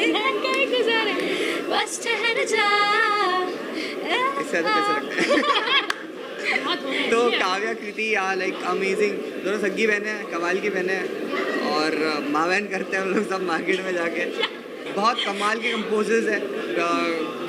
गुजारे बस ठहर जा। इससे कैसे लगता है? तो काव्या कृति लाइक अमेजिंग, दोनों सग्गी बहनें हैं, कमाल की बहनें हैं और माँ बहन करते हैं हम लोग सब मार्केट में जाके। बहुत कमाल के कंपोजर्स हैं,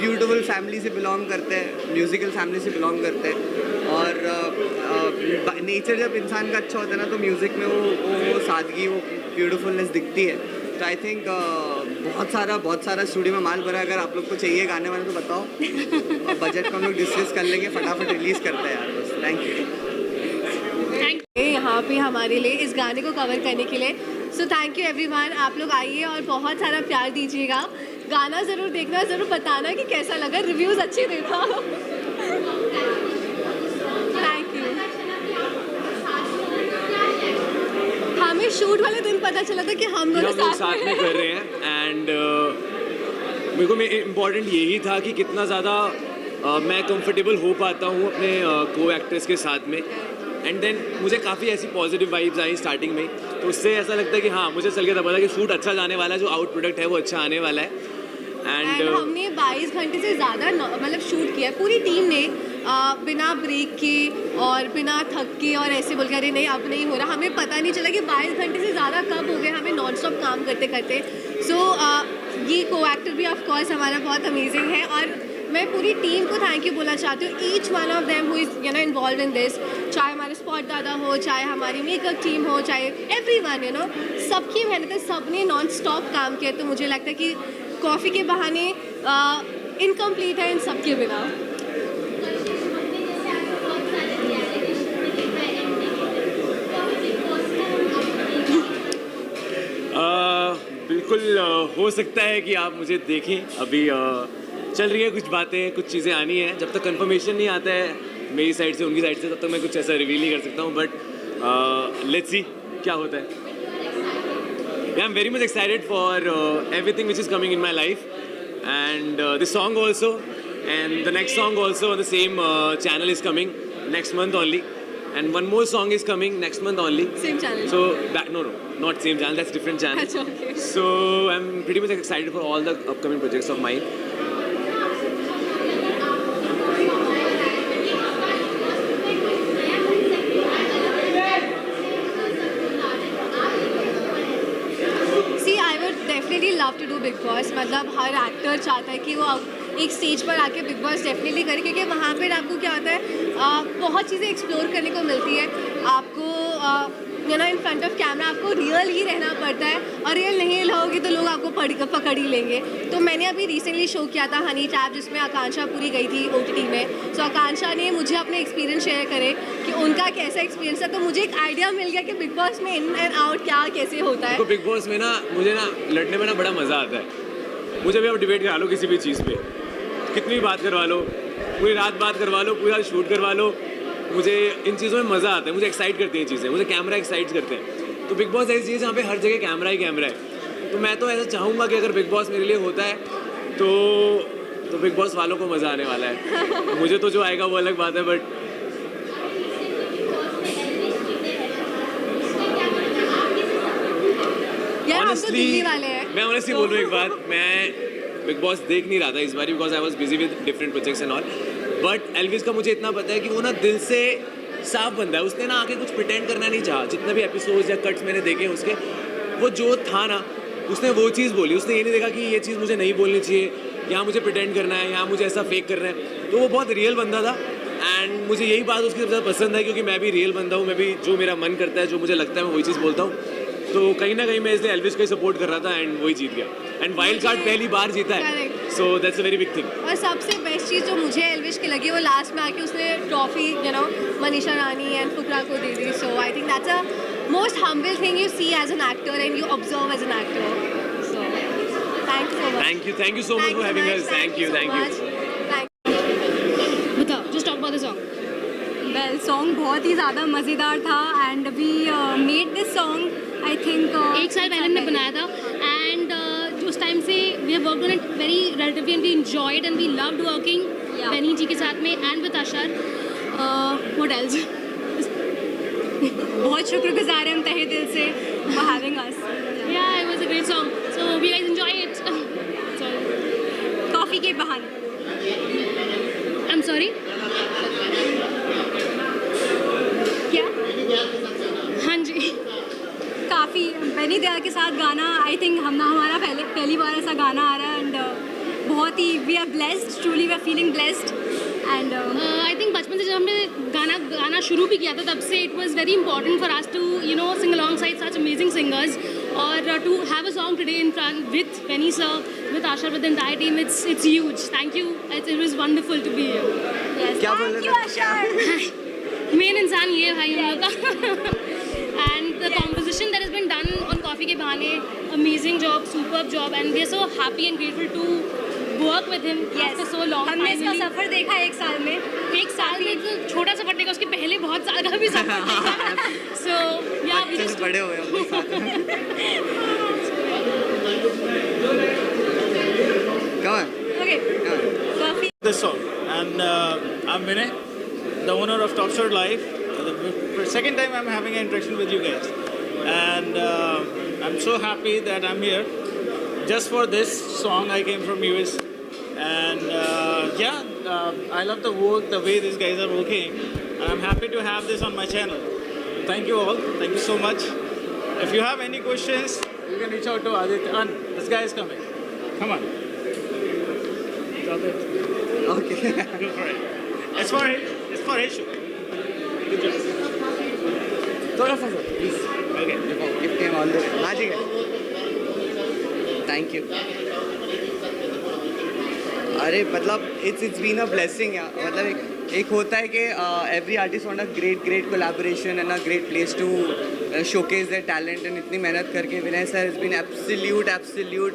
ब्यूटीफुल फैमिली से बिलोंग करते हैं, म्यूज़िकल फैमिली से बिलोंग करते हैं और नेचर जब इंसान का अच्छा होता है ना तो म्यूज़िक में वो सादगी, वो ब्यूटीफुलनेस दिखती है। तो आई थिंक बहुत सारा स्टूडियो में माल भरा है। अगर आप लोग को चाहिए गाने वाले तो बताओ, और बजट को हम लोग डिस्कस कर लेंगे, फटाफट रिलीज़ करते हैं यार बस। थैंक यू यहाँ पे हमारे लिए इस गाने को कवर करने के लिए। सो थैंक यू एवरीवन, आप लोग आइए और बहुत सारा प्यार दीजिएगा। गाना ज़रूर देखना, ज़रूर बताना कि कैसा लगा, रिव्यूज़ अच्छे देना। Thank you. हमें शूट वाले दिन पता चला था कि हम दोनों साथ में कर रहे हैं एंड मेरे को इम्पोर्टेंट यही था कि कितना ज़्यादा मैं कंफर्टेबल हो पाता हूँ अपने को एक्टर्स के साथ में। एंड देन मुझे काफ़ी ऐसी पॉजिटिव वाइब्स आई स्टार्टिंग में, तो उससे ऐसा लगता है कि हाँ मुझे चल के पता कि शूट अच्छा जाने वाला है, जो आउट प्रोडक्ट है वो अच्छा आने वाला है। एंड हमने 22 घंटे से ज़्यादा मतलब शूट किया, पूरी टीम ने बिना ब्रेक के और बिना थक के और ऐसे बोल के अरे नहीं अब नहीं हो रहा। हमें पता नहीं चला कि 22 घंटे से ज़्यादा कब हो गए हमें नॉन स्टॉप काम करते करते। सो ये को एक्टर भी ऑफ कोर्स हमारा बहुत अमेजिंग है और मैं पूरी टीम को थैंक यू बोलना चाहती हूँ। Each one of them who is involve in this, चाहे हमारे स्पॉट दादा हो, चाहे हमारी मेकअप टीम हो, चाहे एवरीवन सबकी मेहनत है, सबने नॉन स्टॉप काम किया। तो मुझे लगता है कि कॉफ़ी के बहाने इनकम्प्लीट है इन सब के बिना। बिल्कुल हो सकता है कि आप मुझे देखें, अभी चल रही है कुछ बातें, कुछ चीज़ें आनी हैं। जब तक कंफर्मेशन नहीं आता है मेरी साइड से उनकी साइड से तब तक मैं कुछ ऐसा रिवील नहीं कर सकता हूँ, बट लेट्स सी क्या होता है। I am very much excited for everything which is coming in my life and this song also and the next song also on the same channel is coming next month only, and one more song is coming next month only. Same channel. So that no, not same channel. That's different channel. That's okay. So I'm pretty much excited for all the upcoming projects of mine. See, I would definitely love to do Big Boss. मतलब हर actor चाहता है कि वो एक stage पर आके big boss definitely करे, क्योंकि वहाँ पर आपको क्या होता है बहुत चीज़ें एक्सप्लोर करने को मिलती है। आपको इन फ्रंट ऑफ कैमरा आपको रियल ही रहना पड़ता है और रियल नहीं रहोगे तो लोग आपको पकड़ ही लेंगे। तो मैंने अभी रिसेंटली शो किया था हनी ट्रैप, जिसमें आकांक्षा पूरी गई थी OTT में। सो आकांक्षा ने मुझे अपने एक्सपीरियंस शेयर करे कि उनका कैसा एक्सपीरियंस है, तो मुझे एक आइडिया मिल गया कि बिग बॉस में इन एंड आउट क्या कैसे होता है। तो बिग बॉस में ना मुझे ना लड़ने में ना बड़ा मज़ा आता है। मुझे भी अब डिबेट करा लो किसी भी चीज़ पे, कितनी बात करवा लो, पूरी रात बात करवा लो, पूरा शूट करवा लो, मुझे इन चीज़ों में मज़ा आता है। मुझे एक्साइट करती हैं चीज़ें, मुझे कैमरा एक्साइट करते हैं। तो बिग बॉस ऐसी चीज़ जहाँ पे हर जगह कैमरा ही कैमरा है। तो मैं तो ऐसा चाहूँगा कि अगर बिग बॉस मेरे लिए होता है तो बिग बॉस वालों को मज़ा आने वाला है। मुझे तो जो आएगा वो अलग बात है, बट मैं ऑनेस्टली बोल रहा हूँ एक बात, मैं बिग बॉस देख नहीं रहा था इस बार because I was busy with different projects and all. But Elvis का मुझे इतना पता है कि वो ना दिल से साफ बंदा है। उसने ना आके कुछ प्रिटेंड करना नहीं चाहा। जितने भी एपिसोड्स या कट्स मैंने देखे उसके, वो जो था ना उसने वो चीज़ बोली। उसने ये नहीं देखा कि ये चीज़ मुझे नहीं बोलनी चाहिए, यहाँ मुझे प्रिटेंड करना है, यहाँ मुझे ऐसा फेक करना है। तो वो बहुत रियल बंदा था एंड मुझे यही बात उसकी सबसे ज़्यादा पसंद है, क्योंकि मैं भी रियल बंदा हूँ। मैं भी जो मेरा मन करता है, जो मुझे लगता है मैं वही चीज़ बोलता हूँ। तो कहीं ना कहीं मैं इसलिए एल्विस को ही सपोर्ट कर रहा था एंड वही जीत गया। एंड वाइल्ड कार्ड पहली बार जीता है, so that's a very big thing. और सबसे बेस्ट चीज़ जो मुझे एल्विश की लगी वो लास्ट में आके उसने ट्रॉफी मनीषा रानी एंड फुकरा को दे दी। So I think that's a most humble thing you see as an actor and you observe as an actor. So thank you so much for having us. Thank you बताओ, just talk about the song. Well, song बहुत ही ज़्यादा मज़ेदार था and we made this song I think 1 साल पहले हमने बनाया था एंड उस टाइम से we have worked on it very relatively and we enjoyed and we loved working Benny ji के साथ में and with Asher. What else? बहुत शुक्रगुजार हैं हम तहे दिल से for having us. Yeah it was a great song, so we guys enjoy it. बहाने। आई एम सॉरी, क्या हाँ जी। काफ़ी बेनी दयाल के साथ गाना, आई थिंक हमारा पहली बार ऐसा गाना आ रहा है एंड बहुत ही we are blessed, truly we are feeling blessed and I think बचपन से जब हमने गाना शुरू भी किया था तब से it was very important for us to sing alongside such amazing singers और to have a song today in front with Benny sir, with Asha, with the entire team, it's huge. Thank you, it was wonderful to be here. क्या बोल रहे थे? क्या? Main इंसान ये है भाई हम लोग का। And the composition that has been done on coffee के बहाने, amazing job, superb job, and we are so happy and grateful to work with him after so long. हमने इसका सफ़र देखा एक साल में एक छोटा सफर देखा, उसके पहले बहुत साल का भी सफर देखा। सो या वी बच्चे से बड़े हुए हम लोग साथ में। Come on. Okay Come on. काफ़ी This song, and I'm Vinay, the owner of Top Shot Live. The second time I'm having an interaction with you guys, and I'm so happy that I'm here. Just for this song, I came from US, and I love the work, the way these guys are working, and I'm happy to have this on my channel. Thank you all. Thank you so much. If you have any questions, you can reach out to Aditya. And this guy is coming. Come on. Stop it. Okay. Go for it. It's for him. It's for his show. Good job. थोड़ा सा sir please. Okay. Gift came all the way. हाँ जी, thank you. अरे मतलब it's been a blessing यार। मतलब एक होता है कि every artist want a great collaboration and a great place to showcase their talent, and इतनी मेहनत करके Vinay sir has been absolute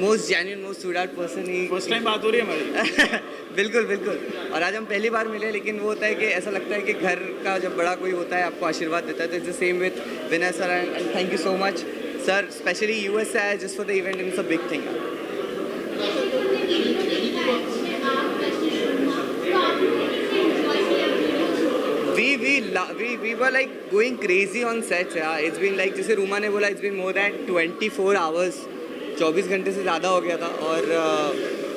most genuine, most sweet heart person ही। फर्स्ट टाइम बात हो रही है हमारी। बिल्कुल। और आज हम पहली बार मिले, लेकिन वो होता है कि ऐसा लगता है कि घर का जब बड़ा कोई होता है आपको आशीर्वाद देता है, तो it's the same with Vinay sir, and thank you so much sir, specially US से आया just for the event, and it's a big thing. We were like going crazy on sets. Yeah, it's been like, जैसे रूमा ने बोला, it's been more than 24 hours, 24 घंटे से ज़्यादा हो गया था, और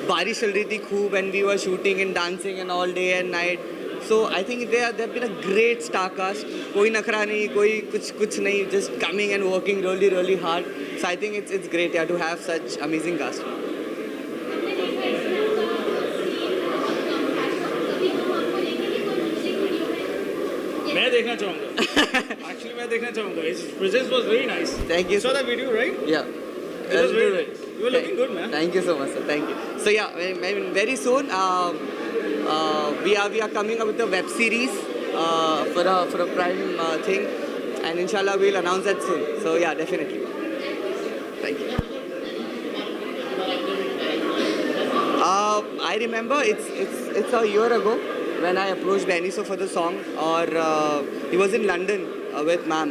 बारिश चल रही थी खूब, and we were shooting and dancing and all day and night. So I think they've been a great star cast. कोई नखरा नहीं, कोई कुछ नहीं, just coming and working really hard. So I think it's great, yeah, to have such amazing cast. मैं देखना चाहूँगा। Actually मैं देखना चाहूँगा। His presence was very nice. Thank you. You saw that video, right? Yeah. It was very nice. You were looking good, man. Thank you so much, sir. Thank you. So yeah, very soon we are coming up with a web series for a prime thing, and inshallah we'll announce that soon. So yeah, definitely. Thank you. I remember it's a year ago when I approached Beniso for the song, or he was in London with ma'am.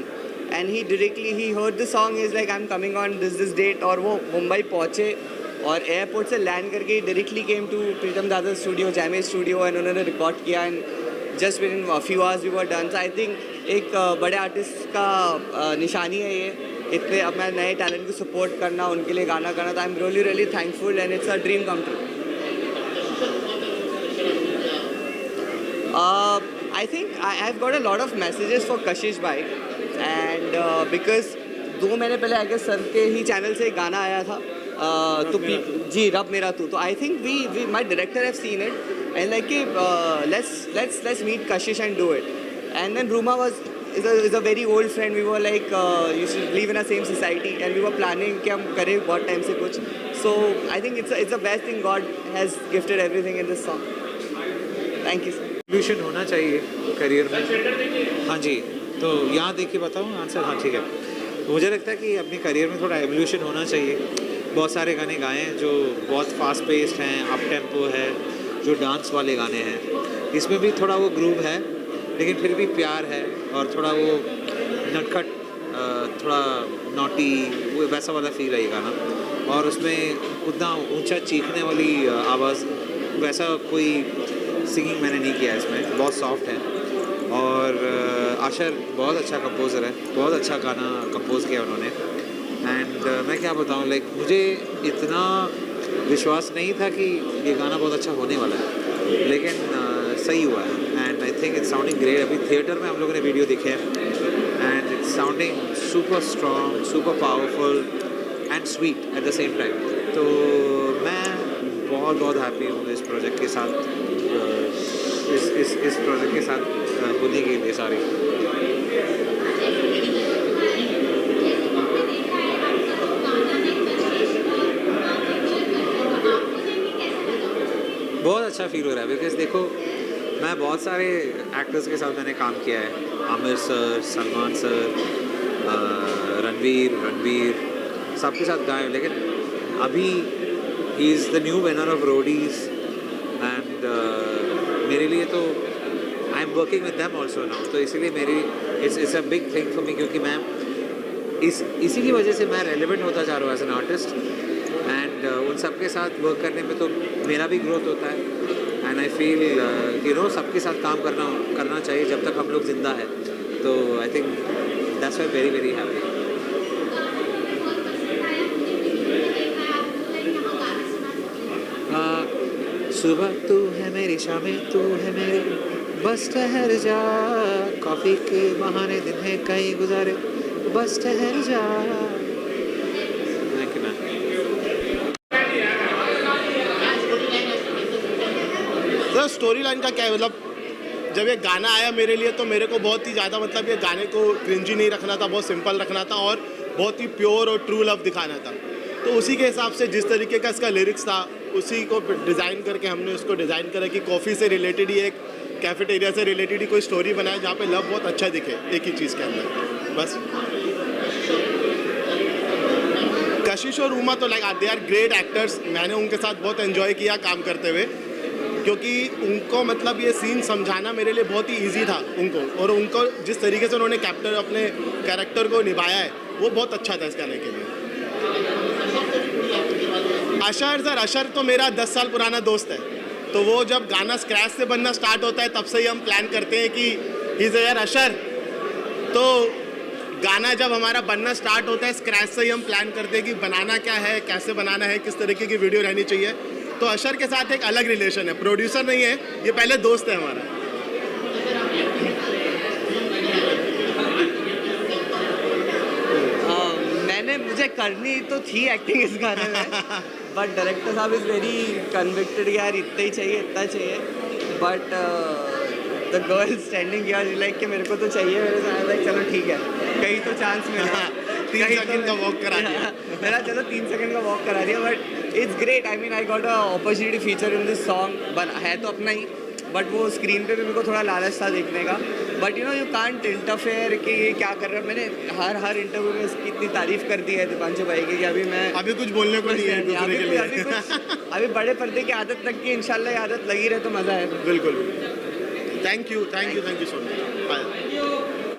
And he heard the song, is like, I'm coming on this date, और वो मुंबई पहुँचे और airport से land करके directly came to Pritam dada studio, जैमेज studio, and उन्होंने record किया, and just within few hours we were done. So I think एक बड़े आर्टिस्ट का निशानी है ये, इतने अपना नए टैलेंट को सपोर्ट करना, उनके लिए गाना करना। तो I am really thankful, and it's a dream come true. I think I've got a lot of messages for Kashish bhai, and because 2 महीने पहले आई गेस सर के ही चैनल से एक गाना आया था, तो जी रब मेरा तू, तो I think we my director have seen it and like let's meet Kashish and do it. And then Ruma is a very old friend, we were like you should live in the same society, and we were planning कि हम करें बहुत time से कुछ. So I think it's the best thing, God has gifted everything in this song. Thank you sir. Evolution होना चाहिए career में। हाँ जी, तो यहाँ देख के बताऊँ आंसर? हाँ ठीक है। मुझे लगता है कि अपने करियर में थोड़ा एवोल्यूशन होना चाहिए। बहुत सारे गाने गाए हैं जो बहुत फास्ट पेस्ड हैं, अप टेम्पो है, जो डांस वाले गाने हैं, इसमें भी थोड़ा वो ग्रूव है, लेकिन फिर भी प्यार है, और थोड़ा वो नटखट, थोड़ा नॉटी, वो वैसा वाला फील है ये गाना। और उसमें उतना ऊंचा चीखने वाली आवाज़, वैसा कोई सिंगिंग मैंने नहीं किया इसमें, बहुत सॉफ्ट है। और आशर बहुत अच्छा कंपोज़र है, बहुत अच्छा गाना कंपोज़ किया उन्होंने। एंड मैं क्या बताऊँ, लाइक मुझे इतना विश्वास नहीं था कि ये गाना बहुत अच्छा होने वाला है, लेकिन सही हुआ है and I think it's sounding great. अभी थिएटर में हम लोगों ने वीडियो देखे हैं and it's sounding super strong, super powerful and sweet at the same time. तो मैं बहुत बहुत हैप्पी हूँ इस प्रोजेक्ट के साथ, इस प्रोजेक्ट के साथ होने के लिए सारी। बहुत अच्छा फील हो रहा है बिकॉज देखो मैं बहुत सारे एक्टर्स के साथ मैंने काम किया है, आमिर सर, सलमान सर, रणवीर सबके साथ गाए, लेकिन अभी he is the new winner of Roadies and मेरे लिए तो I am working with them also now, तो इसीलिए मेरी it's a big thing for me, क्योंकि मैं इसी की वजह से मैं रेलिवेंट होता जा रहा हूँ एज एन आर्टिस्ट एंड उन सब के साथ वर्क करने में तो मेरा भी ग्रोथ होता है and I feel you know सबके साथ काम करना चाहिए जब तक हम लोग जिंदा है। तो आई think that's why very very happy. सुबह तू है मेरी, शामें तू है मेरी, बस ठहर जा, कॉफ़ी के बहाने दिन है कहीं गुजारे, बस ठहर जा। Thank you ma'am. तो स्टोरी लाइन का क्या है, मतलब जब ये गाना आया मेरे लिए तो मेरे को बहुत ही ज़्यादा मतलब ये गाने को क्रिंजी नहीं रखना था, बहुत सिंपल रखना था और बहुत ही प्योर और ट्रू लव दिखाना था। तो उसी के हिसाब से जिस तरीके का इसका लिरिक्स था उसी को डिज़ाइन करके हमने उसको डिज़ाइन करा कि कॉफ़ी से रिलेटेड ही, एक कैफेटेरिया से रिलेटेड ही कोई स्टोरी बनाए जहाँ पे लव बहुत अच्छा दिखे एक ही चीज़ के अंदर। बस कशिश और उमा तो like they are great actors, मैंने उनके साथ बहुत एंजॉय किया काम करते हुए, क्योंकि उनको मतलब ये सीन समझाना मेरे लिए बहुत ही इजी था उनको, और उनको जिस तरीके से उन्होंने अपने कैरेक्टर को निभाया है वो बहुत अच्छा था इस गाने के लिए। अशर तो मेरा 10 साल पुराना दोस्त है, तो वो जब गाना स्क्रैच से बनना स्टार्ट होता है तब से ही हम प्लान करते हैं कि ही इज़ यार अशर। तो गाना जब हमारा बनना स्टार्ट होता है स्क्रैच से ही हम प्लान करते हैं कि बनाना क्या है, कैसे बनाना है, किस तरीके की वीडियो रहनी चाहिए। तो अशर के साथ एक अलग रिलेशन है, प्रोड्यूसर नहीं है ये, पहले दोस्त है हमारा। मुझे करनी तो थी एक्टिंग इस गाने में बट डायरेक्टर साहब इज़ वेरी कन्विक्टेड यार इतना ही चाहिए इतना चाहिए, बट द गर्ल स्टैंडिंग यार लाइक कि मेरे को तो चाहिए, मेरे साथ लाइक चलो ठीक है कहीं तो चांस मिला 3 सेकंड का वॉक करा दिया मेरा, चलो 3 सेकंड का वॉक करा दिया, but it's great. I mean I got a opportunity feature in this song, है तो अपना ही बट वो स्क्रीन पे भी मेरे को थोड़ा लालच था देखने का, but you know you can't interfere कि ये क्या कर रहा है। मैंने हर इंटरव्यू में इसकी इतनी तारीफ कर दी है दीपांशु भाई की कि अभी कुछ बोलने को नहीं है अभी बड़े पर्दे की आदत लग गई, इंशाल्लाह ये आदत लगी रहे तो मज़ा है। बिल्कुल। Thank you so much.